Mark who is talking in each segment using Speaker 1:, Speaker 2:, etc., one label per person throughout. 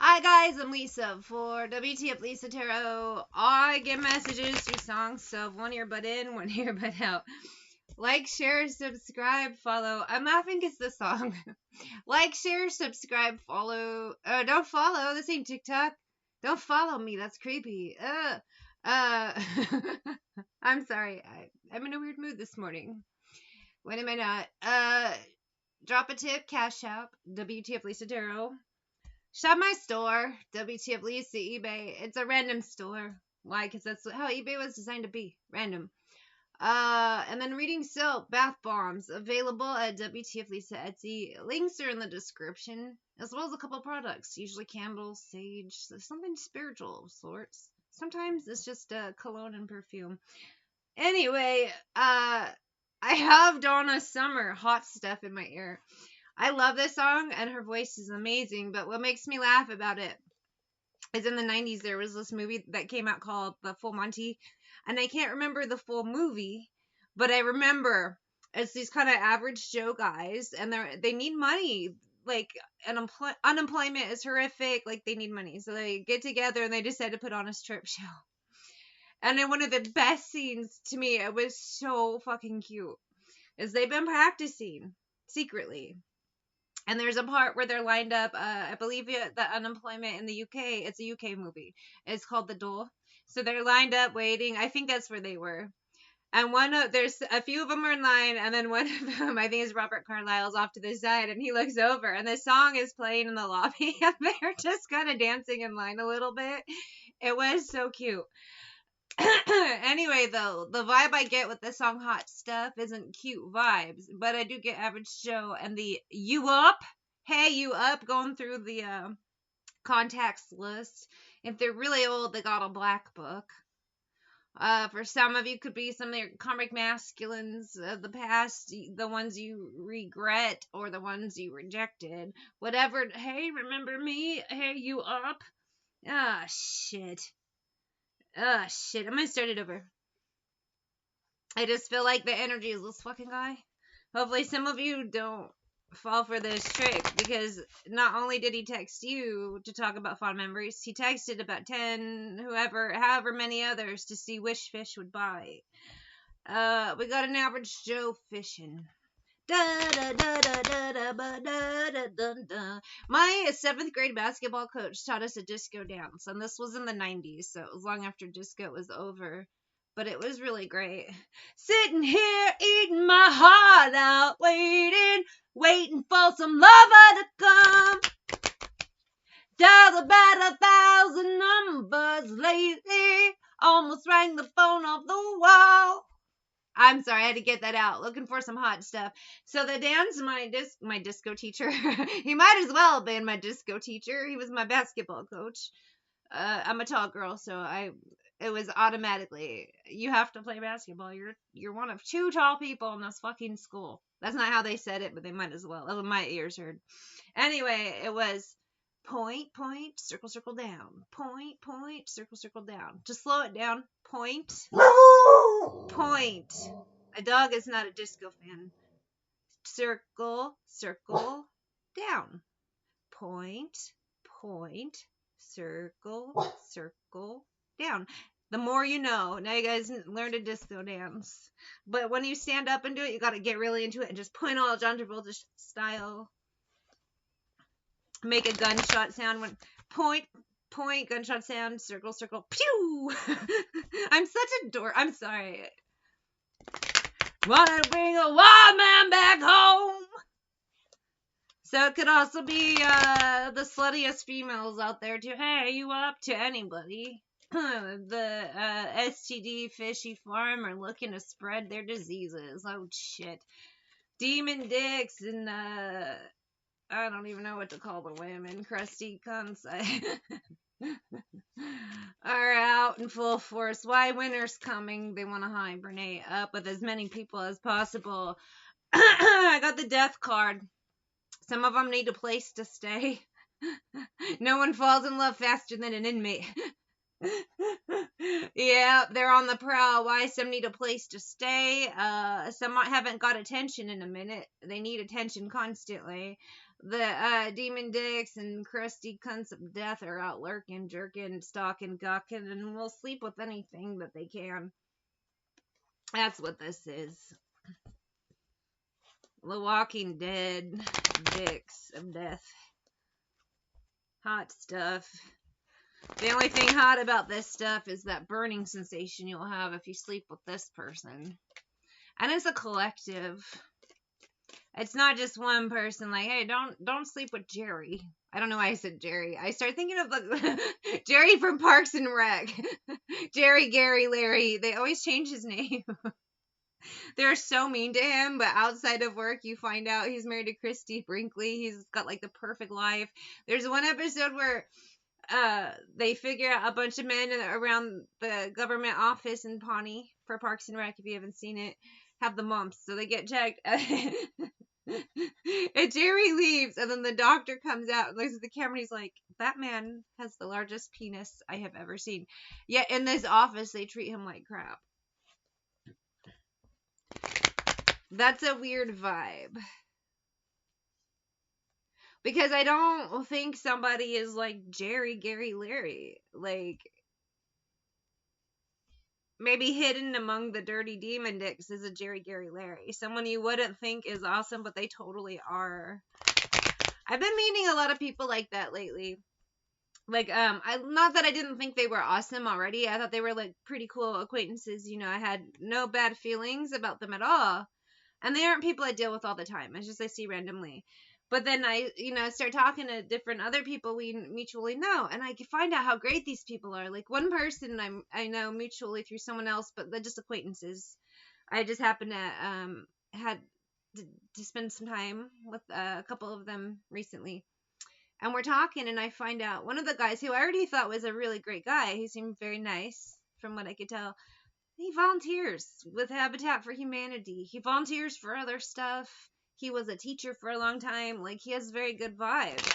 Speaker 1: Hi guys, I'm Lisa for wtfLisa Tarot. I give messages through songs, so one earbud in, one earbud out. Like, share, subscribe, follow. I'm laughing because the song. Like, share, subscribe, follow. Don't follow. This ain't TikTok. Don't follow me. That's creepy. I'm sorry. I'm in a weird mood this morning. When am I not? Drop a tip, cash app, wtfLisa Tarot. Shop my store, wtfLisa, eBay. It's a random store. Why? Because that's how eBay was designed to be. Random. And then reading soap, bath bombs, available at wtfLisa Etsy. Links are in the description, as well as a couple products, usually candles, sage, something spiritual of sorts. Sometimes it's just cologne and perfume. Anyway, I have Donna Summer hot stuff in my ear. I love this song, and her voice is amazing, but what makes me laugh about it is in the 90s, there was this movie that came out called The Full Monty, and I can't remember the full movie, but I remember it's these kind of average Joe guys, and they need money. Like, unemployment is horrific, like, they need money, so they get together, and they decide to put on a strip show. And then one of the best scenes, to me, it was so fucking cute, is they've been practicing secretly. And there's a part where they're lined up. I believe the unemployment in the UK. It's a UK movie. It's called The Door. So they're lined up waiting. I think that's where they were. And there's a few of them are in line, and then one of them, I think, is Robert Carlyle's off to the side, and he looks over, and the song is playing in the lobby, and they're just kind of dancing in line a little bit. It was so cute. Anyway, though, the vibe I get with the song Hot Stuff isn't cute vibes, but I do get Average Joe and the you up, hey, you up, going through the contacts list. If they're really old, they got a black book. For some of you, could be some of your karmic masculines of the past, the ones you regret or the ones you rejected. Whatever, hey, remember me? Hey, you up? Ah, shit. I'm gonna start it over. I just feel like the energy is this fucking guy. Hopefully some of you don't fall for this trick, because not only did he text you to talk about fond memories, he texted about 10, however many others to see which fish would bite. We got an average Joe fishing. My 7th grade basketball coach taught us a disco dance, and this was in the 90s, so it was long after disco was over, but it was really great. Sitting here eating my heart out, waiting for some lover to come. Dialed about 1,000 numbers lately, almost rang the phone off the wall. I'm sorry, I had to get that out. Looking for some hot stuff. So the dance, my disco teacher, he might as well have been my disco teacher. He was my basketball coach. I'm a tall girl, so it was automatically, you have to play basketball. You're one of 2 tall people in this fucking school. That's not how they said it, but they might as well. That's what my ears heard. Anyway, it was point, point, circle, circle down. Point, point, circle, circle down. To slow it down, point. Point. A dog is not a disco fan. Circle, circle, down. Point, point, circle, circle, down. The more you know. Now you guys learned a disco dance. But when you stand up and do it, you gotta get really into it and just point all John Travolta style. Make a gunshot sound when point, point, gunshot sound, circle, circle, pew! I'm such a dork. I'm sorry. Wanna bring a wild man back home. So it could also be the sluttiest females out there too. Hey, you up to anybody? The STD fishy farm are looking to spread their diseases. Oh shit. Demon dicks and I don't even know what to call the women. Crusty cunts are out in full force. Why? Winter's coming. They want to hibernate up with as many people as possible. I got the death card. Some of them need a place to stay. No one falls in love faster than an inmate. Yeah, they're on the prowl. Why? Some need a place to stay. Some haven't got attention in a minute. They need attention constantly. The demon dicks and crusty cunts of death are out lurking, jerking, stalking, gawking, and will sleep with anything that they can. That's what this is. The Walking Dead dicks of death. Hot stuff. The only thing hot about this stuff is that burning sensation you'll have if you sleep with this person. And it's a collective. It's not just one person like, hey, don't sleep with Gerry. I don't know why I said Gerry. I started thinking of the Gerry from Parks and Rec. Gerry, Gary, Larry. They always change his name. They're so mean to him, but outside of work, you find out he's married to Christy Brinkley. He's got like the perfect life. There's one episode where they figure out a bunch of men around the government office in Pawnee for Parks and Rec. If you haven't seen it, have the mumps, so they get checked. And Gerry leaves, and then the doctor comes out and looks at the camera and he's like, that man has the largest penis I have ever seen. Yet in this office, they treat him like crap. That's a weird vibe. Because I don't think somebody is like Gerry, Gary, Larry. Like, maybe hidden among the dirty demon dicks is a Gerry, Gary, Larry. Someone you wouldn't think is awesome, but they totally are. I've been meeting a lot of people like that lately. Like, not that I didn't think they were awesome already. I thought they were, like, pretty cool acquaintances. You know, I had no bad feelings about them at all. And they aren't people I deal with all the time. It's just I see randomly. But then I, start talking to different other people we mutually know, and I find out how great these people are. Like, one person I know mutually through someone else, but they're just acquaintances. I just happened to had to spend some time with a couple of them recently. And we're talking, and I find out one of the guys who I already thought was a really great guy, he seemed very nice from what I could tell, he volunteers with Habitat for Humanity. He volunteers for other stuff. He was a teacher for a long time. Like, he has very good vibes.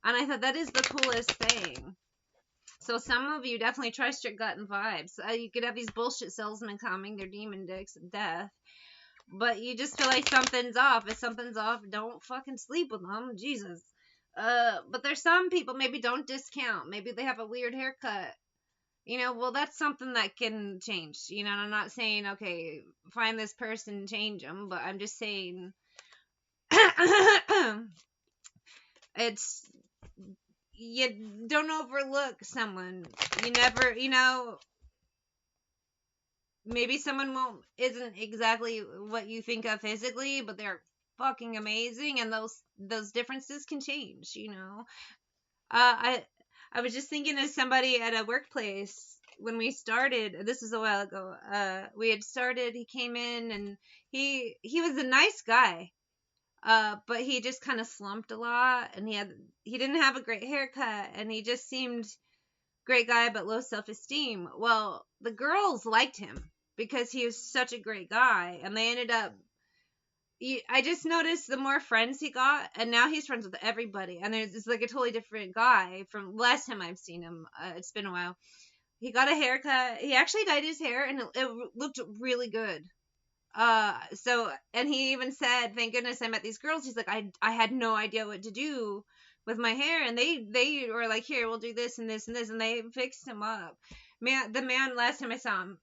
Speaker 1: And I thought that is the coolest thing. So some of you definitely trust your gut and vibes. You could have these bullshit salesmen coming, they're demon dicks of death. But you just feel like something's off. If something's off, don't fucking sleep with them. Jesus. But there's some people, maybe don't discount. Maybe they have a weird haircut. Well, that's something that can change. And I'm not saying, okay, find this person and change them. But I'm just saying... it's, you don't overlook someone. You never, maybe someone isn't exactly what you think of physically, but they're fucking amazing, and those differences can change. I was just thinking of somebody at a workplace when we started. This was a while ago. We had started. He came in, and he was a nice guy. But he just kind of slumped a lot, and he didn't have a great haircut, and he just seemed great guy, but low self-esteem. Well, the girls liked him because he was such a great guy, and they ended up, I just noticed the more friends he got, and now he's friends with everybody, and it's like a totally different guy from last time I've seen him. It's been a while. He got a haircut. He actually dyed his hair, and it looked really good. And he even said, thank goodness I met these girls. He's like, I had no idea what to do with my hair, and they were like, here, we'll do this and this and this, and they fixed him up. The man, last time I saw him,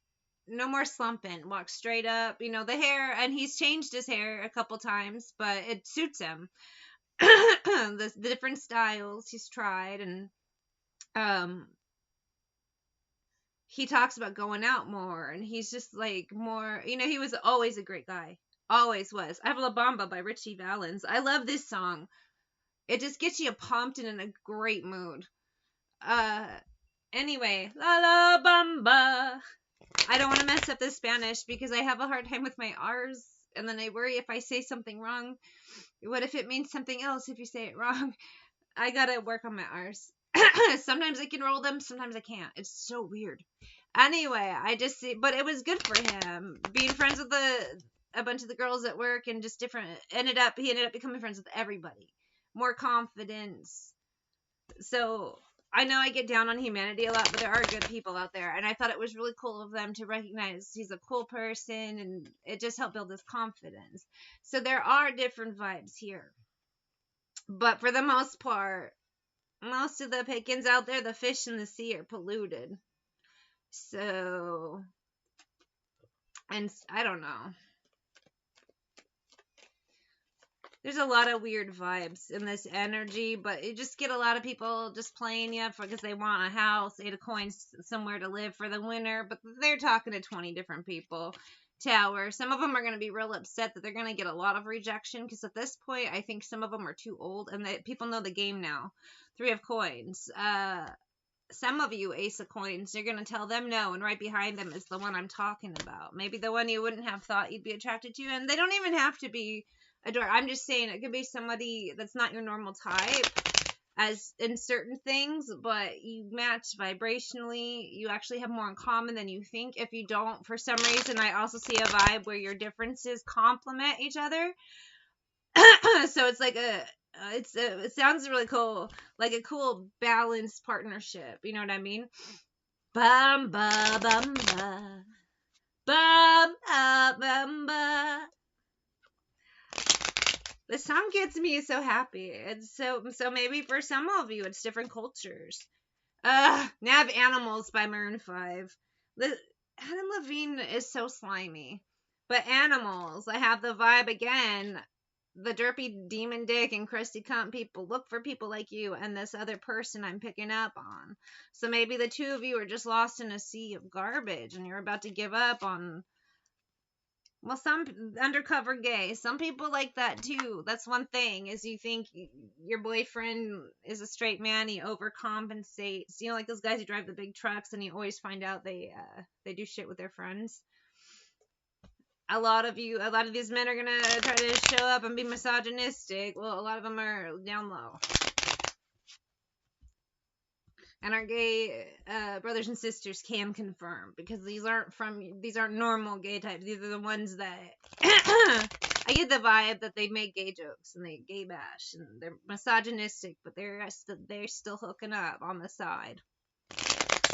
Speaker 1: no more slumping, walked straight up, the hair, and he's changed his hair a couple times, but it suits him. The different styles he's tried, and he talks about going out more, and he's just like more, he was always a great guy. Always was. I have La Bamba by Richie Valens. I love this song. It just gets you pumped and in a great mood. Anyway, La Bamba. I don't want to mess up the Spanish because I have a hard time with my R's, and then I worry if I say something wrong. What if it means something else if you say it wrong? I gotta work on my R's. Sometimes I can roll them, sometimes I can't. It's so weird. Anyway, but it was good for him. Being friends with a bunch of the girls at work, and just different, he ended up becoming friends with everybody. More confidence. So, I know I get down on humanity a lot, but there are good people out there, and I thought it was really cool of them to recognize he's a cool person, and it just helped build his confidence. So there are different vibes here. But for the most part, most of the pickings out there, the fish in the sea are polluted. So, and I don't know. There's a lot of weird vibes in this energy, but you just get a lot of people just playing you because they want a house, 8 of coins, somewhere to live for the winter, but they're talking to 20 different people. Tower. Some of them are going to be real upset that they're going to get a lot of rejection because at this point, I think some of them are too old and that people know the game now. 3 of coins. Some of you, Ace of Coins, you're going to tell them no, and right behind them is the one I'm talking about. Maybe the one you wouldn't have thought you'd be attracted to, and they don't even have to be adore. I'm just saying it could be somebody that's not your normal type as in certain things, but you match vibrationally. You actually have more in common than you think. If you don't, for some reason, I also see a vibe where your differences complement each other. So it's like it sounds really cool, like a cool balanced partnership. You know what I mean? Bum ba bum ba bum bum ba. The song gets me so happy. It's so maybe for some of you it's different cultures. Nav Animals by Maroon 5. Adam Levine is so slimy. But Animals, I have the vibe again. The derpy demon dick and crusty cunt people look for people like you and this other person I'm picking up on. So maybe the two of you are just lost in a sea of garbage and you're about to give up on, well, some undercover gay. Some people like that too. That's one thing, is you think your boyfriend is a straight man, he overcompensates. You know, like those guys who drive the big trucks and you always find out they do shit with their friends. A lot of these men are gonna try to show up and be misogynistic. Well, a lot of them are down low. And our gay brothers and sisters can confirm, because these aren't normal gay types. These are the ones that I get the vibe that they make gay jokes and they gay bash and they're misogynistic, but they're still hooking up on the side.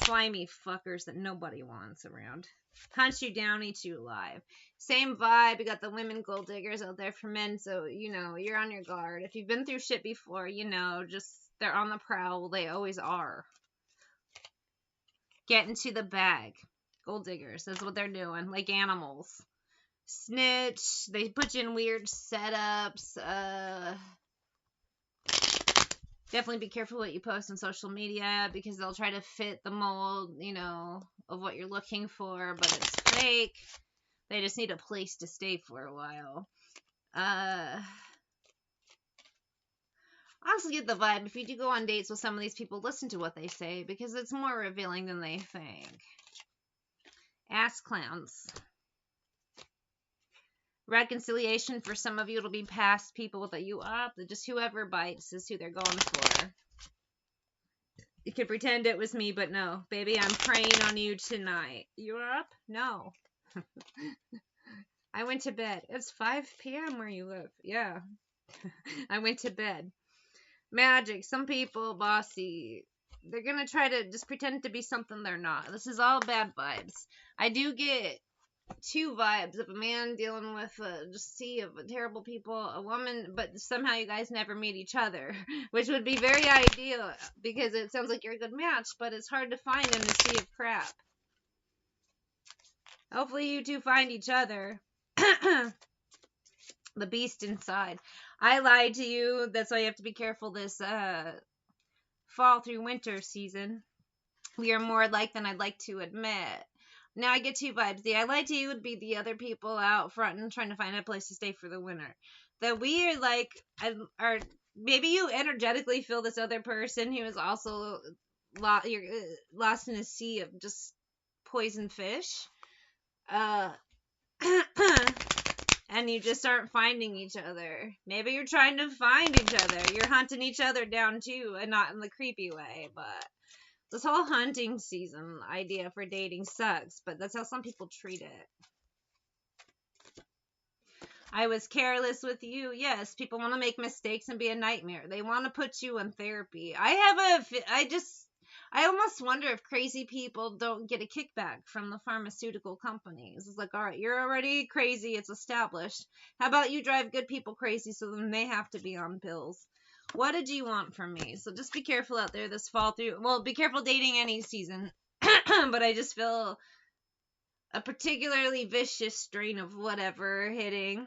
Speaker 1: Slimy fuckers that nobody wants around. Hunt you down, eat you alive. Same vibe. You got the women gold diggers out there for men, so you know you're on your guard. If you've been through shit before, you know, just they're on the prowl. They always are. Get into the bag. Gold diggers. That's what they're doing. Like animals. Snitch. They put you in weird setups. Definitely be careful what you post on social media, because they'll try to fit the mold, you know, of what you're looking for, but it's fake. They just need a place to stay for a while. I also get the vibe, if you do go on dates with some of these people, listen to what they say, because it's more revealing than they think. Ass clowns. Reconciliation for some of you, it'll be past people that you up. Just whoever bites is who they're going for. You could pretend it was me, but no. Baby, I'm praying on you tonight. You up? No. I went to bed. It's 5 p.m. where you live. Yeah. I went to bed. Magic. Some people, bossy, they're going to try to just pretend to be something they're not. This is all bad vibes. I do get 2 vibes of a man dealing with just a sea of terrible people, a woman, but somehow you guys never meet each other, which would be very ideal, because it sounds like you're a good match, but it's hard to find in the sea of crap. Hopefully you two find each other. The beast inside. I lied to you. That's why you have to be careful this fall through winter season. We are more alike than I'd like to admit. Now I get 2 vibes. The I lied to you would be the other people out front and trying to find a place to stay for the winter. That we are like, maybe you energetically feel this other person who is also lost in a sea of just poison fish. And you just aren't finding each other. Maybe you're trying to find each other. You're hunting each other down too, and not in the creepy way, but this whole hunting season idea for dating sucks, but that's how some people treat it. I was careless with you. Yes, people want to make mistakes and be a nightmare. They want to put you in therapy. I almost wonder if crazy people don't get a kickback from the pharmaceutical companies. It's like, all right, you're already crazy. It's established. How about you drive good people crazy so then they have to be on pills? What did you want from me? So just be careful out there this fall through. Well, be careful dating any season. But I just feel a particularly vicious strain of whatever hitting.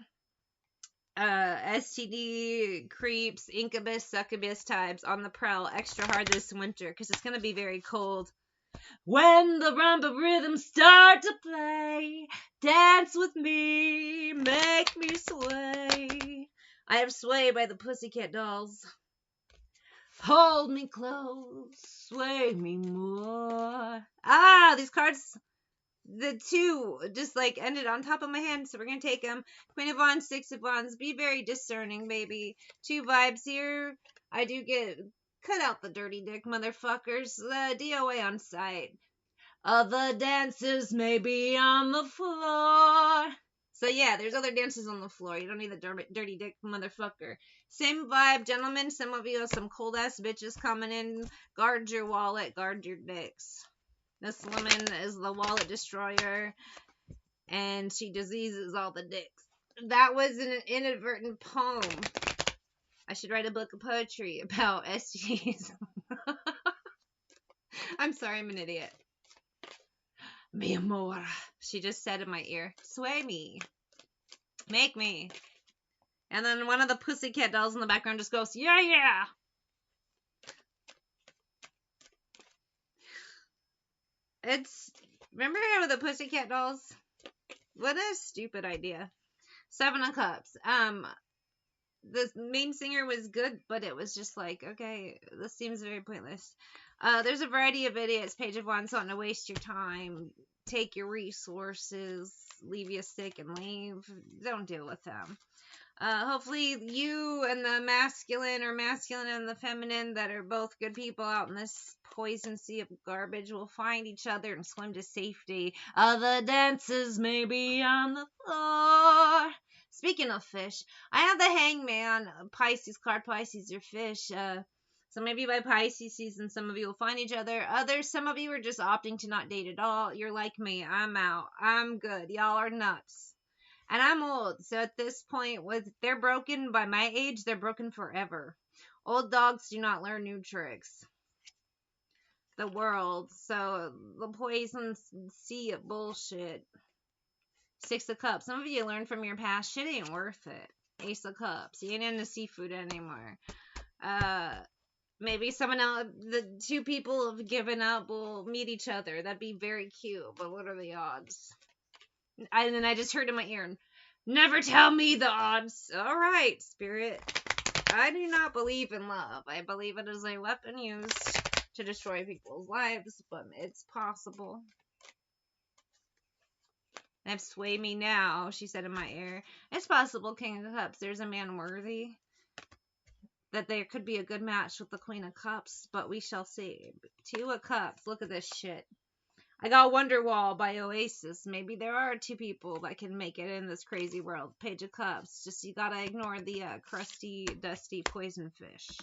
Speaker 1: STD, creeps, incubus, succubus types on the prowl extra hard this winter because it's going to be very cold. When the rumba rhythms start to play, dance with me, make me sway. I have Sway by the Pussycat Dolls. Hold me close, sway me more. Ah, these cards, the two just like ended on top of my hand, so we're gonna take them. Queen of Wands, Six of Wands. Be very discerning, baby. Two vibes here. I do get cut out the dirty dick motherfuckers. The DOA on site. Other dancers may be on the floor. So yeah, there's other dancers on the floor. You don't need the dirty dick motherfucker. Same vibe, gentlemen. Some of you have some cold ass bitches coming in. Guard your wallet, guard your dicks. This woman is the wallet destroyer, and she diseases all the dicks. That was an inadvertent poem. I should write a book of poetry about STDs. I'm sorry, I'm an idiot. Mi amor, she just said in my ear. Sway me. Make me. And then one of the Pussycat Dolls in the background just goes, yeah, yeah. Remember the Pussycat Dolls? What a stupid idea. Seven of Cups. The main singer was good, but it was just like, okay, this seems very pointless. There's a variety of idiots. Page of Wands, don't want to waste your time. Take your resources. Leave you sick and leave. Don't deal with them. Hopefully you and the masculine or masculine and the feminine that are both good people out in this poison sea of garbage will find each other and swim to safety. Other dancers may be on the floor. Speaking of fish, I have the Hangman, Pisces card. Pisces are fish. So maybe by Pisces season, some of you will find each other. Some of you are just opting to not date at all. You're like me. I'm out. I'm good. Y'all are nuts. And I'm old, so at this point, they're broken by my age, they're broken forever. Old dogs do not learn new tricks. The world, so the poison sea of bullshit. Six of Cups. Some of you learned from your past. Shit ain't worth it. Ace of Cups. You ain't into seafood anymore. Maybe someone else, the two people have given up will meet each other. That'd be very cute, but what are the odds? And then I just heard in my ear, never tell me the odds. All right, Spirit. I do not believe in love. I believe it is a weapon used to destroy people's lives, but it's possible. Have Sway me now, she said in my ear. It's possible, King of Cups. There's a man worthy. That there could be a good match with the Queen of Cups, but we shall see. Two of Cups. Look at this shit. I got Wonderwall by Oasis. Maybe there are two people that can make it in this crazy world. Page of Cups. Just you gotta ignore the crusty, dusty poison fish.